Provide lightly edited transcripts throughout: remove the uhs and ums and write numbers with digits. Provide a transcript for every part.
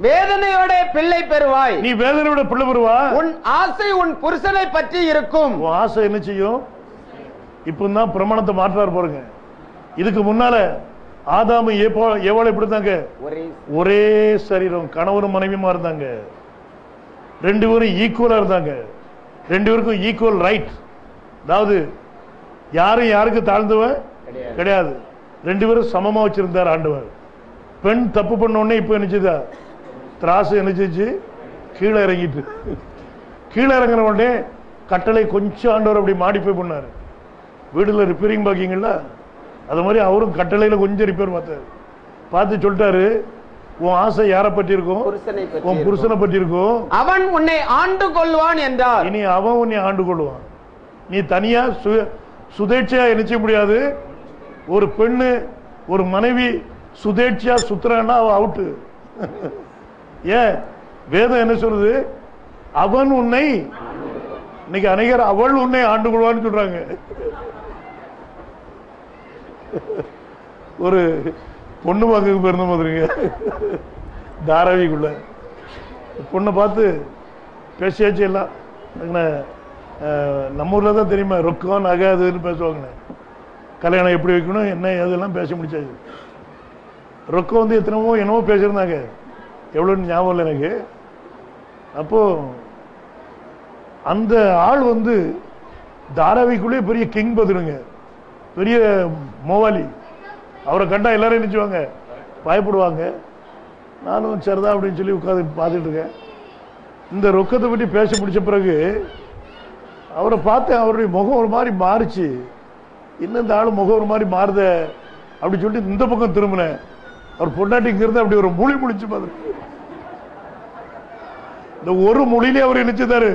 வேதனையோட பிள்ளை பெறுவாய். நீ வேதனையோட பிள்ளை பெறுவா. உன் ஆசை உன் புருஷனை பற்றி இருக்கும். உன் ஆசை என்ன செய்யும்? இப்பதான் பிரமாணத்தை மாற்றாரு பாருங்க. இதுக்கு முன்னால ஆதாமு ஏவாள் எப்படி இருந்தாங்க? ஒரே சரீரம், கணவனும் மனைவியுமா இருந்தாங்க. ரெண்டு பேரும் ஈக்குவலா இருந்தாங்க. ரெண்டு பேருக்கும் ஈக்குவல் ரைட். அதாவது யாரும் யாருக்கு தாழ்ந்தவன் கிடையாது. ரெண்டு பேரும் சமமா வச்சிருந்தார் ஆண்டவர். பெண் தப்பு பண்ண உடனே இப்ப என்னச்சுதா திராசு என்னச்சு கீழே இறங்கிட்டு, கீழே இறங்கின உடனே கட்டளை கொஞ்சம் ஆண்டவர் அப்படி மாடிஃபை பண்ணாரு. வீடுல ரிப்பேரிங் பாக்கீங்களா, அது மாதிரி அவரும் கட்டளையில கொஞ்சம் ரிப்பேர் பார்த்தாரு. பார்த்து சொல்லிட்டாரு, உன் ஆசை யாரை பற்றி இருக்கும்? உன் புருஷனை பற்றி இருக்கும். அவன் உன்னை ஆண்டு கொள்வான் என்றார். இனி அவன் உன்னை ஆண்டு கொள்வான். நீ தனியா சுதேட்சையா நினைச்ச முடியாது. ஒரு பெண்ணு ஒரு மனைவி சுதேட்சையா சுத்துறான்னா அவ அவுட்டு. ஏன் வேதம் என்ன சொல்றது? அவன் உன்னை, இன்னைக்கு அநேகர் அவள் உன்னை ஆண்டு கொள்வான்னு சொல்றாங்க. ஒரு பொண்ணு பார்க்க போயிருந்த மாதிரிங்க தாராவிக்குள்ள பொண்ணை பார்த்து பேசியாச்சு. எல்லாம் நம்ம ஊர்ல தான் தெரியுமா, ரொக்கம் நகை அதுன்னு பேசுவாங்க. கல்யாணம் எப்படி வைக்கணும் என்ன அதெல்லாம் பேச முடிச்சாச்சு. ரொக்கம் வந்து எத்தனமோ என்னமோ பேசியிருந்தாங்க, எவ்வளோன்னு ஞாபகம் இல்லை எனக்கு. அப்போ அந்த ஆள் வந்து தாராவிக்குள்ளே பெரிய கிங் பதிலுங்க, பெரிய மோவாலி. அவரை கண்டா எல்லாரும் நினைச்சுவாங்க, பயப்படுவாங்க. நானும் சரிதான் அப்படின்னு சொல்லி உட்காந்து பார்த்துட்டு இருக்கேன். இந்த ரொக்கத்தை பற்றி பேச முடிச்ச பிறகு அவரை பார்த்தேன், அவருடைய முகம் ஒரு மாதிரி மாறிச்சு. இன்னும் இந்த ஆள் முகம் ஒரு மாதிரி மாறுத அப்படி சொல்லிட்டு இந்த பக்கம் திரும்பினேன். அவர் பொண்டாட்டி இங்கிருந்து அப்படி ஒரு மொழி முழிச்சு பார்த்து, இந்த ஒரு மொழியிலே அவர் நினைச்சுதாரு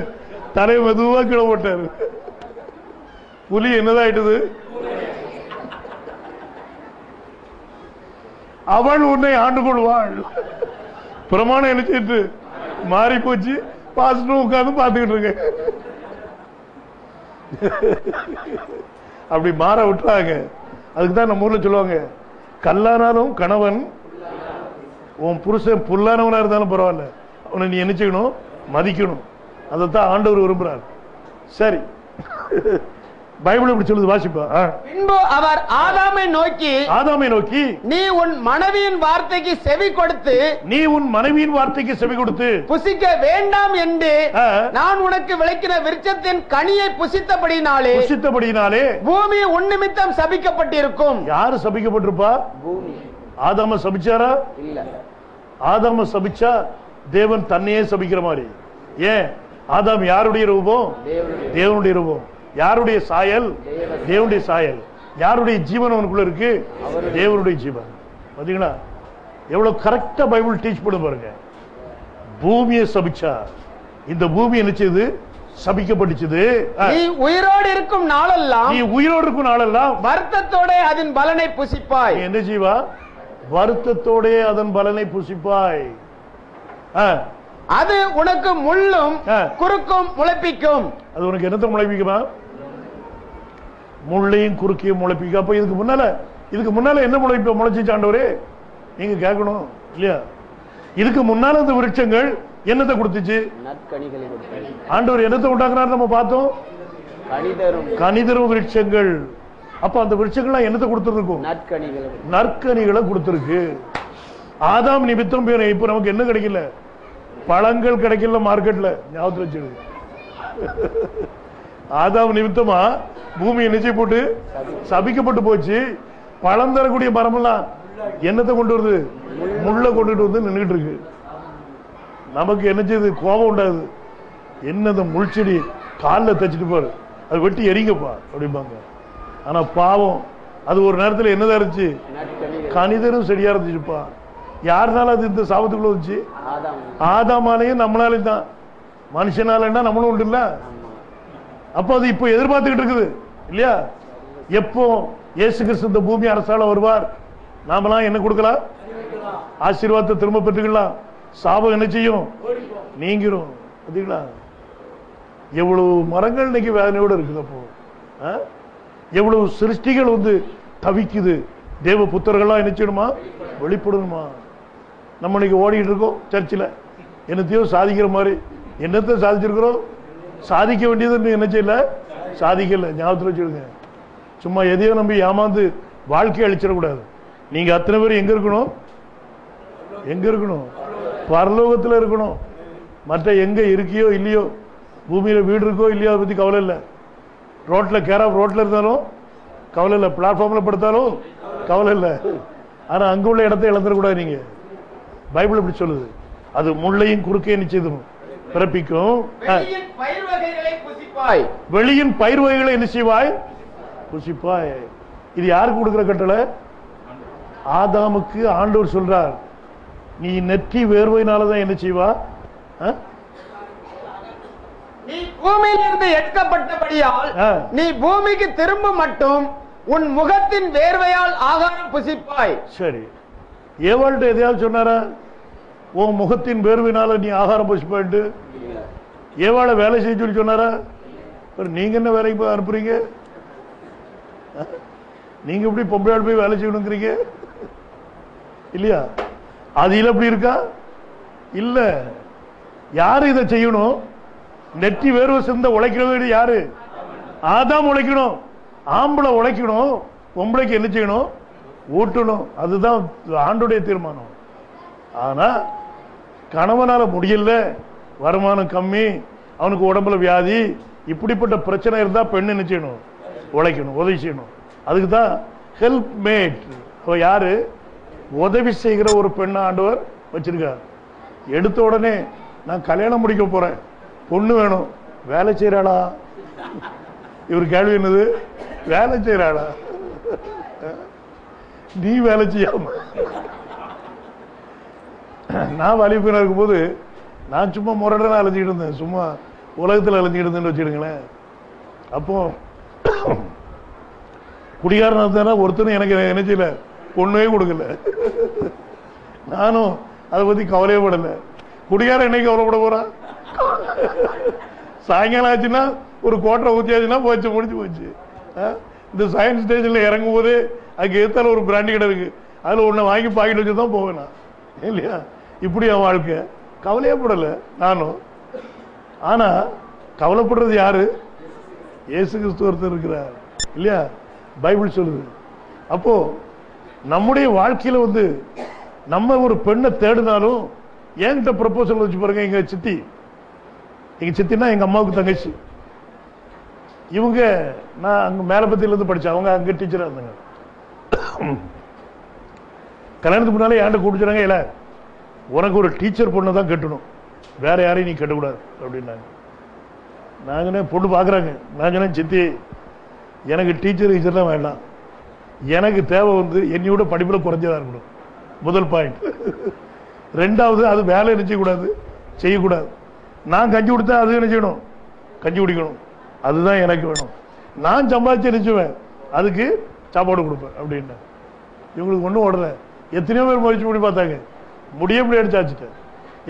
தலையை மெதுவா கீழே போட்டாரு. புலி என்னதான் ஆயிட்டது? அவள் உன்னை ஆண்டு கொள்வாள். பிரமாணம் நினைச்சிட்டு மாறி போச்சு. பாஸ்டர் உட்கார்ந்து பார்த்துக்கிட்டு இருக்க. அப்படி மாற விட்டுறாங்க. அதுக்கு தான் நம்ம ஊர்ல சொல்லுவாங்க, கல்லானாலும் கணவன், உன் புருஷன் புல்லானவனா இருந்தாலும் பரவாயில்ல, அவனை நீ நினைச்சுக்கணும், மதிக்கணும். அதைத்தான் ஆண்டவர் விரும்புறார். சரி, பைபிள் இப்படி சொல்லுது, வாசிப்பா. பின்பு அவர் ஆதாமை நோக்கி நீ உன் மனைவியின் வார்த்தைக்கு செவி கொடுத்து புசிக்க வேண்டாம் என்று நான் உனக்கு விளக்கின விருட்சத்தின் கனியை புசித்தபடினாலே பூமி உன் நிமித்தம் சபிக்கப்பட்டிருக்கும். யாரு சபிக்கப்பட்டிருப்பா? பூமி. ஆதாம சபிச்சாரா? இல்ல. ஆதாம சபிச்சா தேவன் தன்னையே சபிக்கிற மாதிரி. ஏன்? ஆதாம் யாருடைய ரூபம்? தேவனுடைய ரூபம். யாருடைய சாயல்? தேவனுடைய சாயல். யாருடைய ஜீவன் அவனுக்குள்ள இருக்கு? தேவனுடைய ஜீவன். பாத்தீங்களா எவ்வளவு கரெக்டா பைபிள் டீச் பண்ண பாருங்க. பூமியை சபிச்சா இந்த பூமி என்ன செய்யுது? சபிக்கப்பட்டுச்சு. நீ உயிரோடு இருக்கும் நாளெல்லாம் வருத்தத்தோட அதன் பலனை புசிப்பாய். என்ன செய்வா? வருத்தத்தோட அதன் பலனை புசிப்பாய். அது உனக்கு முள்ளும் குறுக்கும் முளைப்பிக்கும். அது உனக்கு என்னத்தை முளைப்பிக்குமா? முள்ளையும் குறுக்கையும் முளைப்பிக்கும். அப்ப இதுக்கு முன்னால என்ன முளைச்சு ஆண்டவரே நீங்க கேட்கணும் இல்லையா? இதுக்கு முன்னால இந்த விருட்சங்கள் என்னத்தை கொடுத்துச்சு? ஆண்டவர் என்னத்தை உண்டாக்குறாரு நம்ம பார்த்தோம். கனிதரும் விருட்சங்கள். அப்ப அந்த விருட்சங்கள்லாம் என்னத்தை கொடுத்துருக்கும்? நற்கனிகளை கொடுத்துருக்கு. ஆதாம் நிமித்தம் இப்ப நமக்கு என்ன கிடைக்கல? பழங்கள் கிடைக்கல மார்க்கெட்ல. ஞாபகத்தில் வச்சு, ஆதாம் நிமித்தமா பூமி நிச்சயம் போட்டு சபிக்கப்பட்டு போச்சு. பழம் தரக்கூடிய மரமெல்லாம் என்னத்தை கொண்டு வருது? முள்ள கொண்டுட்டு வந்து நின்றுட்டு இருக்கு. நமக்கு என்ன செய்யுது? கோபம் உண்டாது. என்னது முள் செடி காலில் தச்சுட்டு பாரு, அது வெட்டி எரிங்கப்பா அப்படிம்பாங்க. ஆனா பாவம் அது ஒரு நேரத்தில் என்னதான் இருந்துச்சு? கனிதரும் செடியா இருந்துச்சுப்பா. யாருனால அது இந்த சாபத்துக்குள்ள வந்துச்சு? ஆதாமாலையும் நம்மளாலையும் தான். மனுஷனாலன்னா நம்மளும் உண்டு இல்ல. அப்போ அது இப்போ எதிர்பார்த்துக்கிட்டு இருக்குது இல்லையா? எப்போ இயேசு கிறிஸ்து இந்த பூமி அரசால வருவார், நாமெல்லாம் என்ன கொடுக்கலாம்? ஆசீர்வாதத்தை திரும்ப பெற்றுக்கலாம். சாபம் என்ன செய்யும்? நீங்கிரும். பார்த்தீங்களா எவ்வளவு மரங்கள் இன்னைக்கு வேதனையோடு இருக்குது. அப்போ எவ்வளவு சிருஷ்டிகள் வந்து தவிக்குது. தேவ புத்தர்கள்லாம் என்ன செய்யணுமா? வெளிப்படணுமா? நம்ம இன்னைக்கு ஓடிட்டு இருக்கோம் சர்ச்சில், என்னத்தையோ சாதிக்கிற மாதிரி. என்னத்தை சாதிச்சிருக்கிறோம்? சாதிக்க வேண்டியது என்ன செய்யல, சாதிக்கல. ஞாபகத்தில் வச்சுடுங்க. சும்மா எதையோ நம்பி ஏமாந்து வாழ்க்கையை அழிச்சிடக்கூடாது. நீங்க அத்தனை பேர் எங்க இருக்கணும்? எங்க இருக்கணும்? பரலோகத்தில் இருக்கணும். மற்ற எங்க இருக்கியோ இல்லையோ, பூமியில வீடு இருக்கோ இல்லையோ அதை பத்தி கவலை இல்லை. ரோட்ல ரோட்ல இருந்தாலும் கவலை இல்லை, பிளாட்ஃபார்ம்ல படுத்தாலும் கவலை இல்லை. ஆனா அங்க உள்ள இடத்தை இழந்துடக்கூடாது. நீங்க பைபிள் இப்படி சொல்லுது, அது முள்ளையும் குறுக்கே நிச்சயம் பிறப்பிக்கும். வெளியின் பயிர் வகைகளை என்ன செய்வாய்? புசிப்பாய். இது யாருக்கு கொடுக்கிற கட்டளை? ஆதாமுக்கு ஆண்டவர் சொல்றார், நீ நெற்றி வேர்வையினாலதான் என்ன செய்வா? நீ பூமியிலிருந்து எடுக்கப்பட்டபடியால் நீ பூமிக்கு திரும்ப மட்டும் உன் முகத்தின் வேர்வையால் ஆகாரம் புசிப்பாய். சரி, ஏவாள்கிட்ட எதையாவது சொன்னாரா? உன் முகத்தின் வேர்வையினால நீ ஆகாரம் புசிப்பாயிட்டு ஏவாளை வேலை செய்ய சொல்லி சொன்னாரா? நீங்க என்ன வேலைக்கு போய் அனுப்புறீங்க? நீங்க எப்படி பொம்பளையாள் போய் வேலை செய்யணுங்கிறீங்க இல்லையா? அதில் எப்படி இருக்கா? இல்ல. யாரு இதை செய்யணும்? நெற்றி வேர்வை சிந்த உழைக்கிறது யாரு? ஆதாம் உழைக்கணும். ஆம்பளை உழைக்கணும், பொம்பளைக்கு என்ன செய்யணும்? ஊட்டணும். அதுதான் ஆண்டுடைய தீர்மானம். ஆனா கணவனால முடியல, வருமானம் கம்மி, அவனுக்கு உடம்புல வியாதி, இப்படிப்பட்ட பிரச்சனை இருந்தா பெண் என்ன செய்யணும்? உழைக்கணும், உதவி செய்யணும். அதுக்கு தான் ஹெல்ப் மேட். யாரு? உதவி செய்கிற ஒரு பெண்ணை ஆண்டவர் வச்சிருக்கார். எடுத்த உடனே நான் கல்யாணம் முடிக்க போறேன், பொண்ணு வேணும், வேலை செய்யறாளா? இவர் கேள்வி என்னது? வேலை செய்யறாளா? நீ வேலை செய்யாம. நான் வலிப்பினா இருக்கும்போது நான் சும்மா முரடனா அலைஞ்சிட்டு இருந்தேன், சும்மா உலகத்தில் அலைஞ்சிட்டு இருந்தேன்னு வச்சுடுங்களேன். அப்போ குடிகாரன் இருந்தா ஒருத்தரும் எனக்கு என்ன செய்யல, பொண்ணே கொடுக்கல. நானும் அதை பத்தி கவலையே படல. குடிகாரன் என்னைக்கு கவலைப்பட போறான்? சாயங்காலம் ஆச்சுன்னா ஒரு கோட்டரை ஊத்தியாச்சுன்னா போச்சு, முடிஞ்சு போச்சு. இந்த சயின்ஸ் ஸ்டேஷன்ல இறங்கும் போது அதுக்கு ஏத்தால ஒரு பிராண்டி கடை இருக்கு, அதுல ஒன்ன வாங்கி பாக்கெட் வச்சுதான் போவேன் நான், இல்லையா? இப்படி என் வாழ்க்கை. கவலையே படல நானும். ஆனா கவலைப்படுறது யாரு? இயேசு கிறிஸ்து ஒருத்தர் இருக்கிறார், இல்லையா? பைபிள் சொல்லுது. அப்போ நம்முடைய வாழ்க்கையில நம்ம ஒரு பெண்ணை தேடினாலும் என்கிட்ட ப்ரப்போசல் வச்சு பாருங்க. எங்க சித்தி, எங்க சித்தினா எங்க அம்மாவுக்கு தங்கச்சி. இவங்க நான் அங்க மேலப்பத்தியில இருந்து படிச்சேன், அவங்க அங்க டீச்சரா இருந்தாங்க. கல்யாணத்துக்கு முன்னாலே என்கிட்ட கூப்பிடுச்சாங்க, இல்ல உனக்கு ஒரு டீச்சர் பொண்ணை தான் கட்டணும், வேற யாரையும் நீ கட்டக்கூடாது அப்படின்னாங்க. நாங்க பொண்ணு பாக்குறாங்க. நான் சொன்னேன், சித்தி எனக்கு டீச்சர் தான் வேண்டாம், எனக்கு தேவை என்னையோட படிப்புல குறைஞ்சதா இருக்கணும். முதல் பாயிண்ட். ரெண்டாவது, அது வேலை என்ன செய்யக்கூடாது, செய்யக்கூடாது. நான் கஞ்சி கொடுத்தா அது என்ன செய்யணும், கஞ்சி குடிக்கணும். அதுதான் எனக்கு வேணும். நான் சம்பாதிச்சு நினைச்சுவேன், அதுக்கு சாப்பாடு கொடுப்பேன் அப்படின்னு. இவங்களுக்கு ஒன்றும் ஓடல. எத்தனையோ பேர் முயற்சி பண்ணி பார்த்தாங்க, முடிய முடியாது சாச்சுட்டேன்.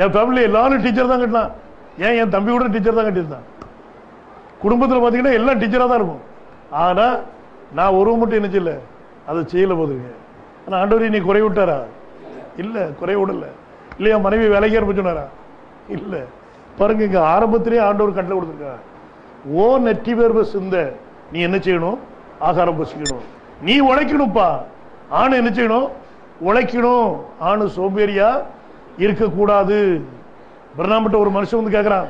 என் ஃபேமிலி எல்லாரும் டீச்சர் தான் கட்டினான். ஏன் என் தம்பி கூட டீச்சர் தான் கட்டியிருந்தான். குடும்பத்தில் பார்த்தீங்கன்னா எல்லாம் டீச்சராக தான் இருக்கும். ஆனா நான் ஒரு மட்டும் என்ன செய்யல, அதை செய்யல போதுங்க. ஆனா ஆண்டவர் நீ குறை விட்டாரா? இல்ல, குறை விடல. இல்லையா மனைவி வேலைக்கு ஆரம்பிச்சுனாரா? இல்ல. பாருங்க, இங்க ஆரம்பத்திலேயே ஆண்டவர் கட்டளை கொடுத்துருக்காரு. ஓ நெற்றி வேர்வை சிந்த நீ என்ன செய்யணும்? ஆகாரம் பசிக்கணும். நீ உழைக்கணும்ப்பா. ஆணு என்ன செய்யணும்? உழைக்கணும். ஆணு சோம்பேறியா இருக்கக்கூடாது. பிரணாமட்ட ஒரு மனுஷன் கேட்கிறான்,